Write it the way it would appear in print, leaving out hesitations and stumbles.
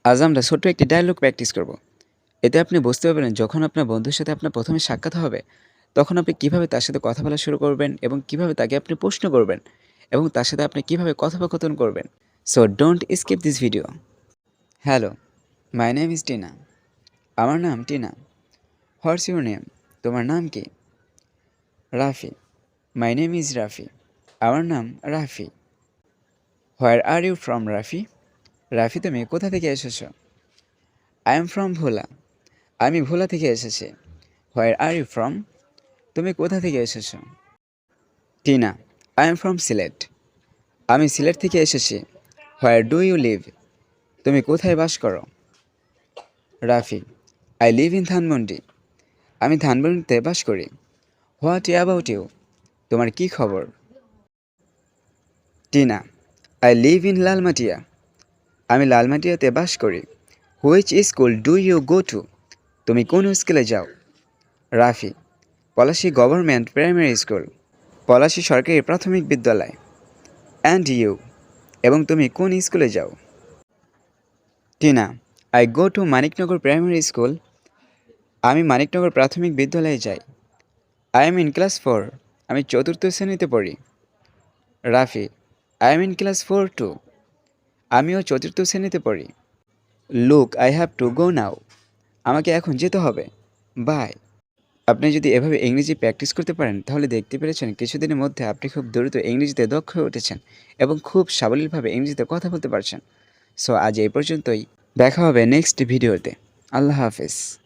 আজ আমরা ছোট্ট একটি ডায়লগ প্র্যাকটিস করব। এতে আপনি বুঝতে পারবেন যখন আপনার বন্ধুর সাথে আপনার প্রথমে সাক্ষাৎ হবে, তখন আপনি কিভাবে তার সাথে কথা বলা শুরু করবেন এবং কিভাবে তাকে আপনি প্রশ্ন করবেন এবং তার সাথে আপনি কিভাবে কথোপকথন করবেন। So don't skip this video. Hello, my name is Tina. আমার নাম টিনা। What's your name? তোমার নাম কি? Rafi. My name is Rafi. আমার নাম Rafi. Where are you from Rafi? Rafi, তুমি কোথা থেকে এসেছো? I am from Bhola. আমি ভোলা থেকে এসেছি। Where are you from? তুমি কোথা থেকে এসেছো? Tina, I am from Sylhet. আমি সিলেট থেকে এসেছি। Where do you leave? তুমি কোথায় বাস করো? Rafi, I live in Dhanmondi. আমি ধানমন্ডিতে বাস করি। What about you? তোমার কি খবর? Tina, I live in Lalmatia. আমি লালমাটিয়াতে বাস করি। Which school do you go to? তুমি কোন স্কুলে যাও? Rafi, Palashi government primary school. Palashi সরকারি প্রাথমিক বিদ্যালয়। And you? এবং তুমি কোন স্কুলে যাও? Tina, I go to Maniknagar primary school. আমি মানিকনগর প্রাথমিক বিদ্যালয়ে যাই। I am in class 4। আমি চতুর্থ শ্রেণীতে পড়ি। Rafi, I am in class 4 too. আমিও চতুর্থ শ্রেণীতে পড়ি। Look, I have to go now. আমাকে এখন যেতে হবে। বাই। আপনি যদি এভাবে ইংরেজি প্র্যাকটিস করতে পারেন, তাহলে দেখতে পেরেছেন কিছুদিনের মধ্যে আপনি খুব দ্রুত ইংরেজিতে দক্ষ হয়ে উঠেছেন এবং খুব সাবলীলভাবে ইংরেজিতে কথা বলতে পারছেন। সো আজ এই পর্যন্তই। দেখা হবে নেক্সট ভিডিওতে। আল্লাহ হাফেজ।